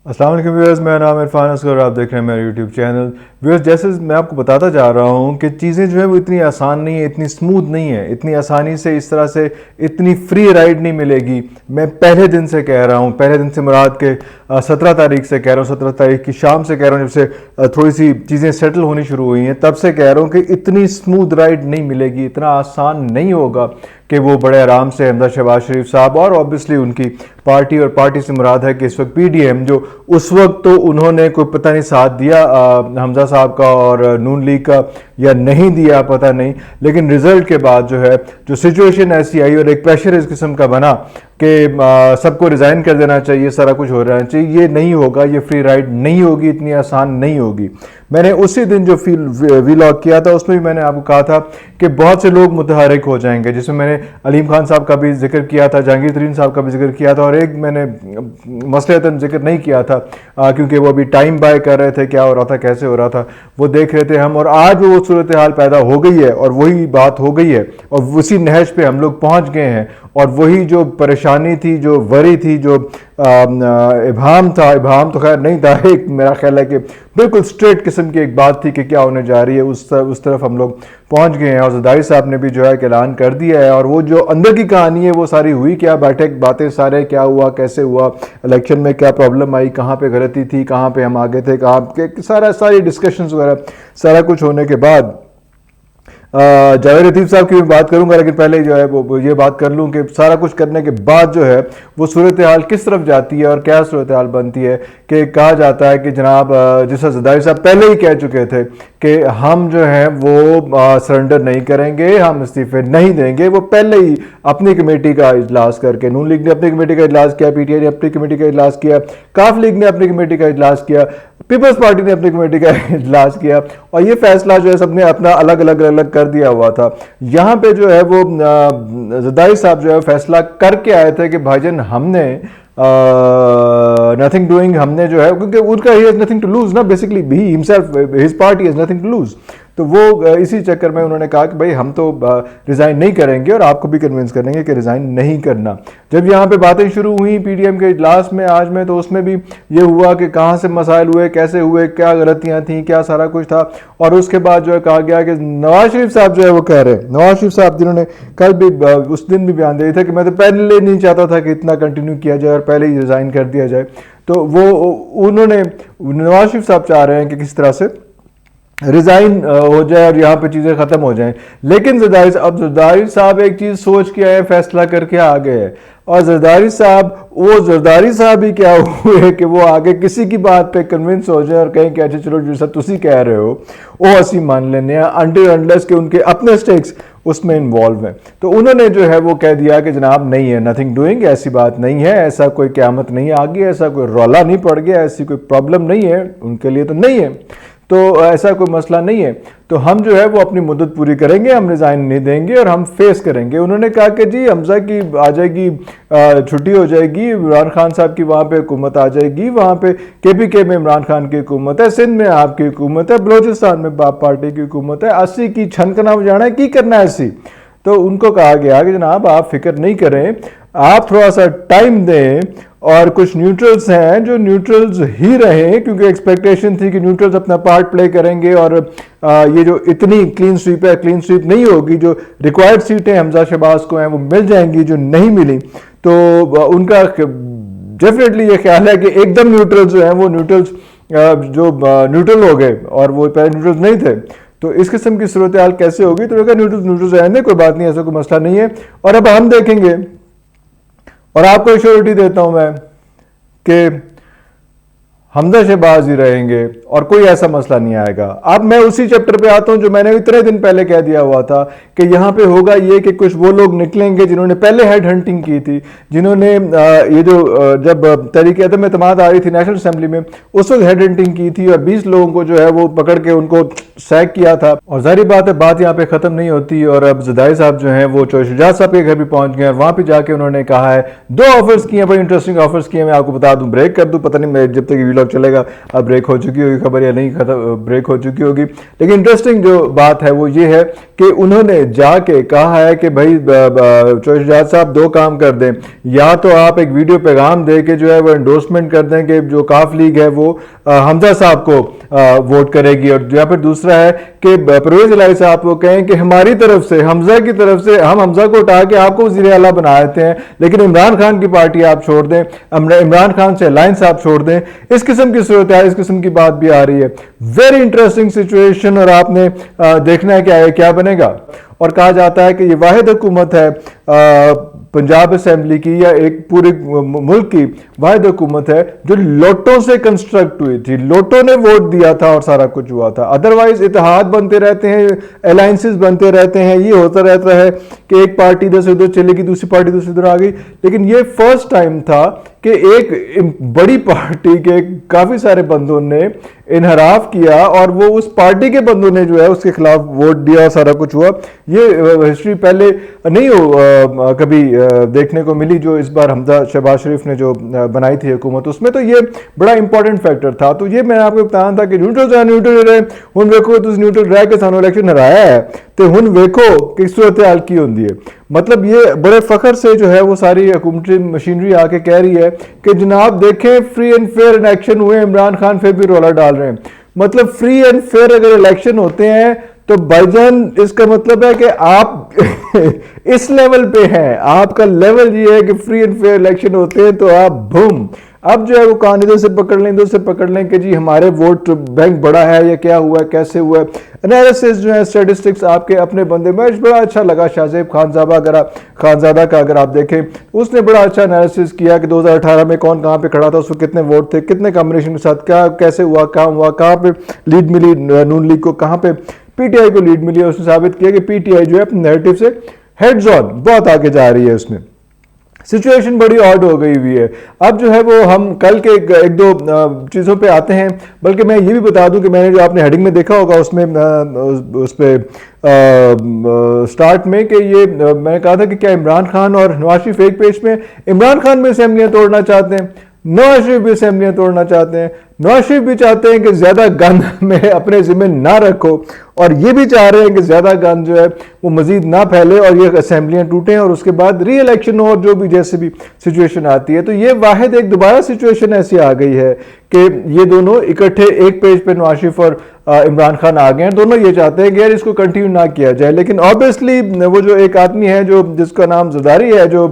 السلام علیکم ویورز، میرا نام عرفان اصغر اور آپ دیکھ رہے ہیں میرا یوٹیوب چینل. ویورز، جیسے میں آپ کو بتاتا جا رہا ہوں کہ چیزیں جو ہیں وہ اتنی آسان نہیں ہیں، اتنی سموتھ نہیں ہیں، اتنی آسانی سے اس طرح سے اتنی فری رائڈ نہیں ملے گی. میں پہلے دن سے کہہ رہا ہوں، پہلے دن سے مراد کے 17 تاریخ سے کہہ رہا ہوں، 17 تاریخ کی شام سے کہہ رہا ہوں، جب سے تھوڑی سی چیزیں سیٹل ہونی شروع ہوئی ہیں تب سے کہہ رہا ہوں کہ اتنی سموتھ رائڈ نہیں ملے گی، اتنا آسان نہیں ہوگا کہ وہ بڑے آرام سے حمزہ شہباز شریف صاحب اور اوبیسلی ان کی پارٹی، اور پارٹی سے مراد ہے کہ اس وقت پی ڈی ایم، جو اس وقت تو انہوں نے کوئی پتہ نہیں ساتھ دیا حمزہ صاحب کا اور نون لیگ کا یا نہیں دیا پتہ نہیں، لیکن رزلٹ کے بعد جو ہے جو سچویشن ایسی آئی اور ایک پریشر اس قسم کا بنا کہ سب کو ریزائن کر دینا چاہیے، سارا کچھ ہو رہنا چاہیے. یہ نہیں ہوگا، یہ فری رائڈ نہیں ہوگی، اتنی آسان نہیں ہوگی. میں نے اسی دن جو ویلاگ کیا تھا اس میں بھی میں نے آپ کو کہا تھا کہ بہت سے لوگ متحرک ہو جائیں گے، جس میں نے علیم خان صاحب کا بھی ذکر کیا تھا، جہانگیر ترین صاحب کا بھی ذکر کیا تھا، اور ایک میں نے مصلحتاً ذکر نہیں کیا تھا کیونکہ وہ ابھی ٹائم بائی کر رہے تھے، کیا ہو رہا تھا، کیسے ہو رہا تھا، وہ دیکھ رہے تھے ہم. اور آج وہ صورتحال پیدا ہو گئی ہے اور وہی بات ہو گئی ہے اور اسی نہج پہ ہم لوگ پہنچ گئے ہیں. اور وہی جو پریشانی تھی، جو وری تھی، جو ابہام تھا، ابہام تو خیر نہیں تھا، ایک میرا خیال ہے کہ بالکل سٹریٹ قسم کی ایک بات تھی کہ کیا ہونے جا رہی ہے، اس طرف ہم لوگ پہنچ گئے ہیں. اور زرداری صاحب نے بھی جو ہے کہ اعلان کر دیا ہے، اور وہ جو اندر کی کہانی ہے وہ ساری ہوئی کیا، بیٹھک باتیں سارے کیا ہوا، کیسے ہوا، الیکشن میں کیا پرابلم آئی، کہاں پہ غلطی تھی، کہاں پہ ہم آگے تھے، کہاں ساری ڈسکشنز وغیرہ سارا کچھ ہونے کے بعد جاوید لطیف صاحب کی بھی بات کروں گا، لیکن پہلے جو ہے وہ یہ بات کر لوں کہ سارا کچھ کرنے کے بعد جو ہے وہ صورتحال کس طرف جاتی ہے اور کیا صورتحال بنتی ہے. کہ کہا جاتا ہے کہ جناب جیسا زرداری صاحب پہلے ہی کہہ چکے تھے کہ ہم جو ہیں وہ سرنڈر نہیں کریں گے، ہم استعفے نہیں دیں گے. وہ پہلے ہی اپنی کمیٹی کا اجلاس کر کے، نون لیگ نے اپنی کمیٹی کا اجلاس کیا، پی ٹی آئی نے اپنی کمیٹی کا اجلاس کیا، کاف لیگ نے اپنی کمیٹی کا اجلاس کیا، پیپلز پارٹی نے اپنی کمیٹی کا اجلاس کیا، اور یہ فیصلہ جو ہے سب نے اپنا الگ الگ کر دیا ہوا تھا. یہاں پہ جو ہے وہ زرداری صاحب جو ہے فیصلہ کر کے آئے تھے کہ بھائی جان ہم نے نتھنگ ڈوئنگ، ہم نے جو ہے کیونکہ ان کا he has nothing to lose نا، basically he himself, his party has nothing to lose. تو وہ اسی چکر میں انہوں نے کہا کہ بھائی ہم تو ریزائن نہیں کریں گے اور آپ کو بھی کنونس کریں گے کہ ریزائن نہیں کرنا. جب یہاں پہ باتیں شروع ہوئیں پی ڈی ایم کے اجلاس میں آج میں، تو اس میں بھی یہ ہوا کہ کہاں سے مسائل ہوئے، کیسے ہوئے، کیا غلطیاں تھیں، کیا سارا کچھ تھا. اور اس کے بعد جو ہے کہا گیا کہ نواز شریف صاحب جو ہے وہ کہہ رہے، نواز شریف صاحب جنہوں نے کل بھی اس دن بھی بیان دیا تھا کہ میں تو پہلے نہیں چاہتا تھا کہ اتنا کنٹینیو کیا جائے اور پہلے ہی ریزائن کر دیا جائے. تو وہ انہوں نے، نواز شریف صاحب چاہ رہے ہیں کہ کس طرح سے ریزائن ہو جائے اور یہاں پہ چیزیں ختم ہو جائیں. لیکن زرداری صاحب ایک چیز سوچ کے آئے، فیصلہ کر کے آ گئے. اور زرداری صاحب ہی کیا ہوئے کہ وہ آگے کسی کی بات پہ کنونس ہو جائے اور کہیں کہ اچھا چلو جو سب تسی کہہ رہے ہو وہ اسی مان لینے ہیں، انلیس کہ ان کے اپنے سٹیکس اس میں انوالو ہیں. تو انہوں نے جو ہے وہ کہہ دیا کہ جناب نہیں ہے، نتھنگ ڈوئنگ، ایسی بات نہیں ہے، ایسا کوئی قیامت نہیں آ گئی، ایسا کوئی رولا نہیں پڑ گیا، ایسی کوئی پرابلم نہیں ہے، ان کے لیے تو نہیں ہے، تو ایسا کوئی مسئلہ نہیں ہے. تو ہم جو ہے وہ اپنی مدت پوری کریں گے، ہم ریزائن نہیں دیں گے اور ہم فیس کریں گے. انہوں نے کہا کہ جی حمزہ کی آ جائے گی، چھٹی ہو جائے گی، عمران خان صاحب کی وہاں پہ حکومت آ جائے گی، وہاں پہ کے پی کے میں عمران خان کی حکومت ہے، سندھ میں آپ کی حکومت ہے، بلوچستان میں باپ پارٹی کی حکومت ہے، 80 کی چھنکنا بجانا ہے، کی کرنا ہے ایسی. تو ان کو کہا گیا کہ جناب آپ فکر نہیں کریں، آپ تھوڑا سا ٹائم دیں، اور کچھ نیوٹرلز ہیں جو نیوٹرلز ہی رہیں، کیونکہ ایکسپیکٹیشن تھی کہ نیوٹرلز اپنا پارٹ پلے کریں گے اور یہ جو اتنی کلین سویپ ہے، کلین سویپ نہیں ہوگی، جو ریکوائرڈ سیٹیں حمزہ شہباز کو ہیں وہ مل جائیں گی، جو نہیں ملی تو ان کا ڈیفینیٹلی یہ خیال ہے کہ ایک دم نیوٹرلز جو ہیں وہ نیوٹرلز جو نیوٹرل ہو گئے اور وہ پہلے نیوٹرلز نہیں تھے. تو اس قسم کی صورتحال کیسے ہوگی؟ تو کہا نیوٹرلز رہنے، کوئی بات نہیں، ایسا کوئی مسئلہ نہیں ہے، اور اب ہم دیکھیں گے. اور آپ کو ایشورٹی دیتا ہوں میں کہ حمزہ شہباز ہی رہیں گے اور کوئی ایسا مسئلہ نہیں آئے گا. اب میں اسی چیپٹر پہ آتا ہوں جو میں نے اتنے دن پہلے کہہ دیا ہوا تھا کہ یہاں پہ ہوگا یہ کہ کچھ وہ لوگ نکلیں گے جنہوں نے پہلے ہیڈ ہنٹنگ کی تھی، جنہوں نے یہ جو جب تحریک عدم اعتماد آ رہی تھی نیشنل اسمبلی میں اس وقت ہیڈ ہنٹنگ کی تھی اور 20 لوگوں کو جو ہے وہ پکڑ کے ان کو سیک کیا تھا. اور ظاہری بات ہے بات یہاں پہ ختم نہیں ہوتی، اور اب زرداری صاحب جو ہیں وہ چوہے شجاعت صاحب کے گھر بھی پہنچ گئے اور وہاں پہ جا کے انہوں نے کہا ہے 2 آفرز کیے ہیں، بڑی انٹرسٹنگ آفرز کیے ہیں. میں آپ کو بتا دوں، بریک کر دوں، پتہ نہیں میں جب تک ویڈیو لوگ چلے گا اب بریک ہو چکی ہوگی خبر یا نہیں بریک ہو چکی ہوگی. لیکن انٹرسٹنگ جو بات ہے وہ یہ ہے کہ انہوں نے جا کے کہا ہے کہ بھائی شجاعت صاحب دو کام کر دیں, یا تو آپ ایک ویڈیو پیغام دے کے جو ہے وہ انڈورسمنٹ کر دیں کہ جو کاف لیگ ہے وہ حمزہ صاحب کو ووٹ کرے گی, اور یا پھر دوسرا ہے کہ پرویز الہی صاحب کو کہیں کہ ہماری طرف سے حمزہ کی طرف سے ہم حمزہ کو اٹھا کے آپ کو وزیر اعلیٰ بنا دیتے ہیں, لیکن عمران خان کی پارٹی آپ چھوڑ دیں, عمران خان سے الائنس آپ چھوڑ دیں. اس قسم کی صورتحال, اس قسم کی بات بھی آ رہی ہے. ویری انٹرسٹنگ سچویشن, اور آپ نے دیکھنا ہے کہ کیا بنے گا. اور کہا جاتا ہے کہ یہ واحد حکومت ہے پنجاب اسمبلی کی یا ایک پورے ملک کی واحد حکومت ہے جو لوٹوں سے کنسٹرکٹ ہوئی تھی, لوٹوں نے ووٹ دیا تھا اور سارا کچھ ہوا تھا. ادروائز اتحاد بنتے رہتے ہیں, الائنسز بنتے رہتے ہیں, یہ ہوتا رہتا ہے کہ ایک پارٹی ادھر سے ادھر چلے گی, دوسری پارٹی دوسری ادھر آ گئی. لیکن یہ فرسٹ ٹائم تھا کہ ایک بڑی پارٹی کے کافی سارے بندوں نے انحراف کیا اور وہ اس پارٹی کے بندوں نے جو ہے اس کے خلاف ووٹ دیا اور سارا کچھ ہوا. یہ ہسٹری پہلے نہیں کبھی دیکھنے کو ملی جو اس بار حمزہ شہباز شریف نے جو بنائی تھی حکومت, اس میں تو یہ بڑا امپورٹنٹ فیکٹر تھا. تو یہ میں نے آپ کو بتانا تھا کہ نیوٹرل رہے, ہن ویکھو تسی نیوٹرل رہ کے سانو الیکشن ہرایا ہے تے ہن ویکھو کہ صورتحال کی ہوندی ہے. مطلب یہ بڑے فخر سے جو ہے وہ ساری حکومتی مشینری آ کے کہہ رہی ہے کہ جناب دیکھیں فری اینڈ فیئر الیکشن ہوئے, عمران خان پھر بھی رولا ڈال رہے ہیں. مطلب فری اینڈ فیئر اگر الیکشن ہوتے ہیں تو بھائی جان اس کا مطلب ہے کہ آپ اس لیول پہ ہیں, آپ کا لیول یہ ہے کہ فری اینڈ فیئر الیکشن ہوتے ہیں تو آپ بھوم اب جو ہے وہ کان ادھر سے پکڑ لیں ادھر سے پکڑ لیں کہ جی ہمارے ووٹ بینک بڑا ہے یا کیا ہوا ہے کیسے ہوا ہے. انالیسس جو ہے اسٹیٹسٹکس آپ کے اپنے بندے میں بڑا اچھا لگا. شاہ زیب خانزادہ کا اگر آپ دیکھیں اس نے بڑا اچھا انالیسس کیا کہ 2018 میں کون کہاں پہ کھڑا تھا, اس کو کتنے ووٹ تھے, کتنے کمبینیشن کے ساتھ کیا کیسے ہوا, کہاں پہ لیڈ ملی نون لیگ کو, کہاں پہ پی ٹی آئی کو لیڈ ملی. اس نے ثابت کیا کہ پی ٹی آئی جو ہے اپنے نیریٹو سے ہیڈز آن بہت آگے جا رہی ہے. اس میں سچویشن بڑی آڈ ہو گئی ہوئی ہے. اب جو ہے وہ ہم کل کے ایک دو چیزوں پہ آتے ہیں, بلکہ میں یہ بھی بتا دوں کہ میں نے جو آپ نے ہیڈنگ میں دیکھا ہوگا اس میں اس پہ سٹارٹ میں کہ یہ میں نے کہا تھا کہ کیا عمران خان اور نواز شریف ایک پیج میں, عمران خان بھی اسمبلیاں توڑنا چاہتے ہیں, نواز شریف بھی اسمبلیاں توڑنا چاہتے ہیں, نواز شریف بھی چاہتے ہیں کہ زیادہ گند میں اپنے ذمہ نہ رکھو, اور یہ بھی چاہ رہے ہیں کہ زیادہ گند جو ہے وہ مزید نہ پھیلے اور یہ اسمبلیاں ٹوٹیں اور اس کے بعد ری الیکشن ہو, اور جو بھی جیسے بھی سچویشن آتی ہے. تو یہ واحد ایک دوبارہ سچویشن ایسی آ گئی ہے کہ یہ دونوں اکٹھے ایک پیج پہ نواز شریف اور عمران خان آ گئے ہیں. دونوں یہ چاہتے ہیں کہ یار اس کو کنٹینیو نہ کیا جائے, لیکن آبویسلی وہ جو ایک آدمی ہے جو جس کا نام زرداری ہے, جو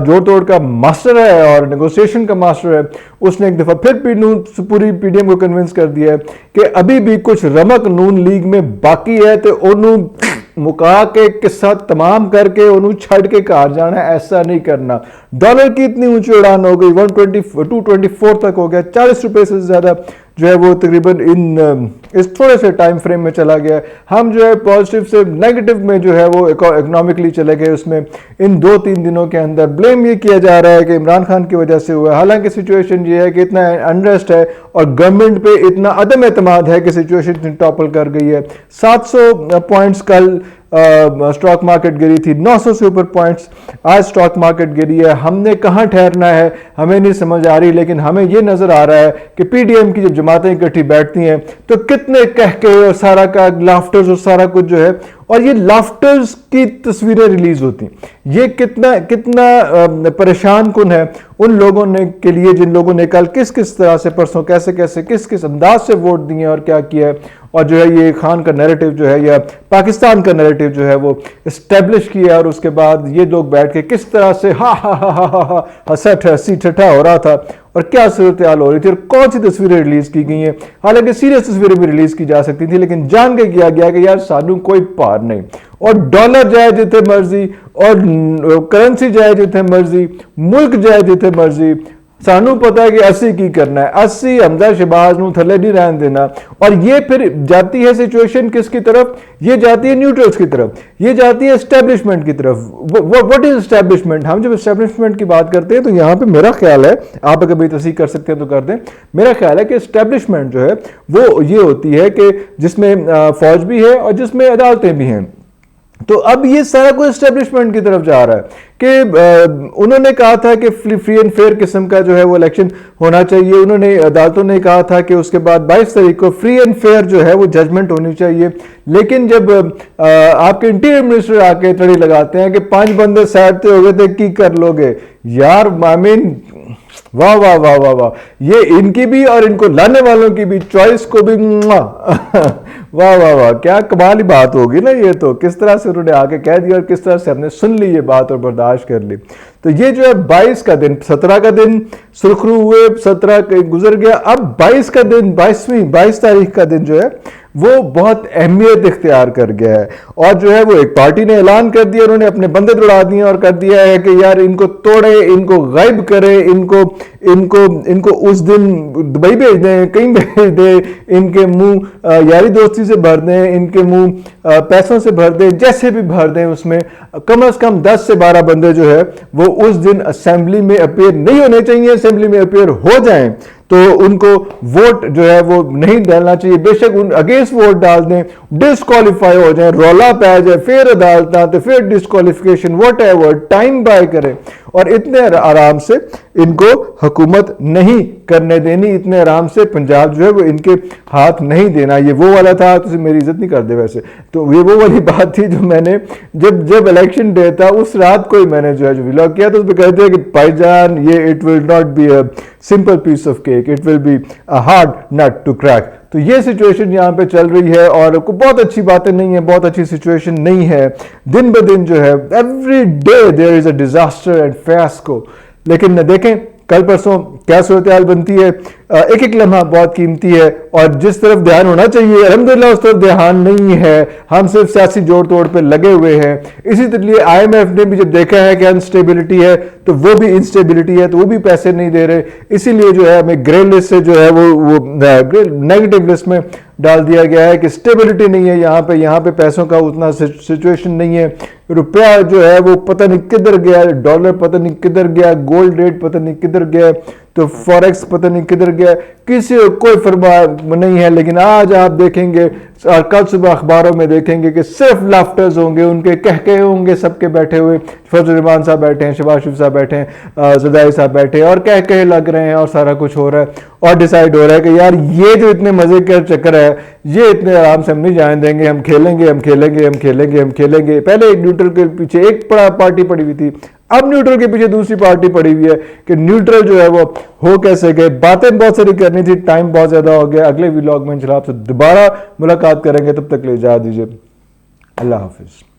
جوڑ توڑ کا ماسٹر ہے اور نیگوسیشن کا ماسٹر ہے, اس نے ایک دفعہ پھر پوری پی ڈی ایم کو کنونس کر دیا ہے کہ ابھی بھی کچھ رمق نون لیگ میں باقی ہے تو انہوں مکا کے قصہ تمام کر کے انہوں چھڑ کے کہاں جانا ہے. ایسا نہیں کرنا. ڈالر کی اتنی اونچی اڑان ہو گئی, 224 تک ہو گیا, 40 روپے سے زیادہ جو ہے وہ تقریباً اس تھوڑے سے ٹائم فریم میں چلا گیا. ہم جو ہے پازیٹیو سے نیگیٹو میں جو ہے وہ اکنامکلی چلے گئے. اس میں ان 2-3 دنوں کے اندر بلیم یہ کیا جا رہا ہے کہ عمران خان کی وجہ سے ہوا ہے, حالانکہ سچویشن یہ ہے کہ اتنا انریسٹ ہے اور گورنمنٹ پہ اتنا عدم اعتماد ہے کہ سچویشن ٹاپل کر گئی ہے. 700 پوائنٹس کل سٹاک مارکیٹ گری تھی, 900 سے اوپر پوائنٹس آج سٹاک مارکیٹ گری ہے. ہم نے کہاں ٹھہرنا ہے ہمیں نہیں سمجھ آ رہی, لیکن ہمیں یہ نظر آ رہا ہے کہ پی ڈی ایم کی جب جماعتیں اکٹھی بیٹھتی ہیں تو کتنے کہکے اور سارا کا لافٹرز اور سارا کچھ جو ہے, اور یہ لافٹرز کی تصویریں ریلیز ہوتی ہیں. یہ کتنا پریشان کن ہے ان لوگوں نے کے لیے جن لوگوں نے کل کس طرح سے پرسوں کیسے کس انداز سے ووٹ دیے اور کیا کیا ہے, اور جو ہے یہ خان کا نیریٹو جو ہے یا پاکستان کا نیریٹو جو ہے وہ اسٹیبلش کیا, اور اس کے بعد یہ لوگ بیٹھ کے کس طرح سے ہنسی ٹھٹھا ہو رہا تھا اور کیا صورتحال ہو رہی تھی اور کون سی تصویریں ریلیز کی گئی ہیں. حالانکہ سیریس تصویریں بھی ریلیز کی جا سکتی تھی, لیکن جان کے کیا گیا کہ یار سانو کوئی پار نہیں, اور ڈالر جائے جتنے مرضی اور کرنسی جائے جتنے مرضی, ملک جائے جتنے مرضی, سانو پتا ہے کہ 80 کی کرنا ہے, 80 حمزہ شہباز نو تھلے نہیں رہن دینا. اور یہ پھر جاتی ہے سچویشن کس کی طرف, یہ جاتی ہے نیوٹرلز کی طرف, یہ جاتی ہے اسٹیبلشمنٹ کی طرف. What is establishment? ہم جب اسٹیبلشمنٹ کی بات کرتے ہیں تو یہاں پہ میرا خیال ہے, آپ اگر بھی تصحیح کر سکتے ہیں تو کر دیں, میرا خیال ہے کہ اسٹیبلشمنٹ جو ہے وہ یہ ہوتی ہے کہ جس میں فوج بھی ہے اور جس میں عدالتیں بھی ہیں. تو اب یہ سارا کوئی اسٹیبلشمنٹ کی طرف جا رہا ہے کہ انہوں نے کہا تھا کہ فری اینڈ فیئر قسم کا جو ہے وہ الیکشن ہونا چاہیے. انہوں نے عدالتوں نے کہا تھا کہ اس کے بعد 22 تاریخ کو فری اینڈ فیئر جو ہے وہ ججمنٹ ہونی چاہیے. لیکن جب آپ کے انٹیریئر منسٹر آ کے تڑی لگاتے ہیں کہ 5 بندے سائڈ ہو گئے تھے کی کر لو گے, یار I mean واہ واہ واہ واہ واہ, یہ ان کی بھی اور ان کو لانے والوں کی بھی چوائس کو بھی واہ واہ واہ, کیا کمال ہی بات ہوگی نا. یہ تو کس طرح سے انہوں نے آ کے کہہ دیا اور کس طرح سے ہم نے سن لی یہ بات اور برداشت کر لی. تو یہ جو ہے 22 کا دن, 17 کا دن سرخرو ہوئے, 17 گزر گیا, اب 22 کا دن, 22 تاریخ کا دن جو ہے وہ بہت اہمیت اختیار کر گیا ہے. اور جو ہے وہ ایک پارٹی نے اعلان کر دیا, انہوں نے اپنے بندے دوڑا دیے اور کر دیا ہے کہ یار ان کو توڑے, ان کو غائب کرے, ان کو اس دن دبئی بھیج دیں, کہیں بھیج دیں, ان کے منہ یاری دوستی سے بھر دیں, ان کے منہ پیسوں سے بھر دیں, جیسے بھی بھر دیں. اس میں کم از کم 10 سے 12 بندے جو ہے وہ اس دن اسمبلی میں اپیئر نہیں ہونے چاہیے. اسمبلی میں اپیئر ہو جائیں تو ان کو ووٹ جو ہے وہ نہیں ڈالنا چاہیے, بے شک ان اگینسٹ ووٹ ڈال دیں, ڈسکوالیفائی ہو جائیں, رولا پہ جائے, پھر عدالتاں تو پھر disqualification, what ever, time by کریں. اور اتنے آرام سے ان کو حکومت نہیں کرنے دینی, اتنے آرام سے پنجاب جو ہے وہ ان کے ہاتھ نہیں دینا. یہ وہ والا تھا, تو میری عزت نہیں کر دے ویسے, تو یہ وہ والی بات تھی جو میں نے جب الیکشن ڈے تھا اس رات کو ہی میں نے جو ہے ولاگ کیا. تو اس میں کہتے ہیں کہ بھائی جان یہ it will not be a simple piece of cake, it will be a hard nut to crack. تو یہ سچویشن یہاں پہ چل رہی ہے اور بہت اچھی باتیں نہیں ہیں, بہت اچھی سچویشن نہیں ہے. دن بہ دن جو ہے every day there is a disaster and fiasco. لیکن دیکھیں کل پرسوں کیا صورتحال بنتی ہے. ایک ایک لمحہ بہت قیمتی ہے اور جس طرف دھیان ہونا چاہیے الحمدللہ اس طرف دھیان نہیں ہے. ہم صرف سیاسی جوڑ توڑ پہ لگے ہوئے ہیں. اسی لیے IMF نے بھی جب دیکھا ہے کہ انسٹیبلٹی ہے تو وہ بھی انسٹیبلٹی ہے, تو وہ بھی پیسے نہیں دے رہے. اسی لیے جو ہے ہمیں گرے لسٹ سے جو ہے وہ نیگیٹو لسٹ میں ڈال دیا گیا ہے کہ اسٹیبلٹی نہیں ہے یہاں پہ پیسوں کا اتنا سچویشن نہیں ہے. روپیہ جو ہے وہ پتہ نہیں کدھر گیا, ڈالر پتہ نہیں کدھر گیا, گولڈ ریٹ پتہ نہیں کدھر گیا, تو فوریکس پتہ نہیں کدھر گیا, کسی کو کوئی فرما نہیں ہے. لیکن آج آپ دیکھیں گے اور کل صبح اخباروں میں دیکھیں گے کہ صرف لافٹرز ہوں گے, ان کے کہکے ہوں گے سب کے بیٹھے ہوئے. فضل الرحمان صاحب بیٹھے ہیں, شہباز شریف صاحب بیٹھے ہیں, زرداری صاحب بیٹھے ہیں اور کہکے لگ رہے ہیں اور سارا کچھ ہو رہا ہے اور ڈیسائیڈ ہو رہا ہے کہ یار یہ جو اتنے مزے کا چکر ہے یہ اتنے آرام سے ہم نہیں جانے دیں گے, ہم کھیلیں گے, ہم کھیلیں گے, ہم کھیلیں گے, ہم کھیلیں گے. پہلے ایک نیوٹرل کے پیچھے ایک پارٹی پڑی ہوئی تھی, اب نیوٹرل کے پیچھے دوسری پارٹی پڑی ہوئی ہے کہ نیوٹرل جو ہے وہ ہو کیسے گئے. باتیں بہت ساری کرنی تھی, ٹائم بہت زیادہ ہو گیا. اگلے ولاگ میں انشاءاللہ آپ سے دوبارہ ملاقات کریں گے, تب تک لے اجازت دیجیے. اللہ حافظ.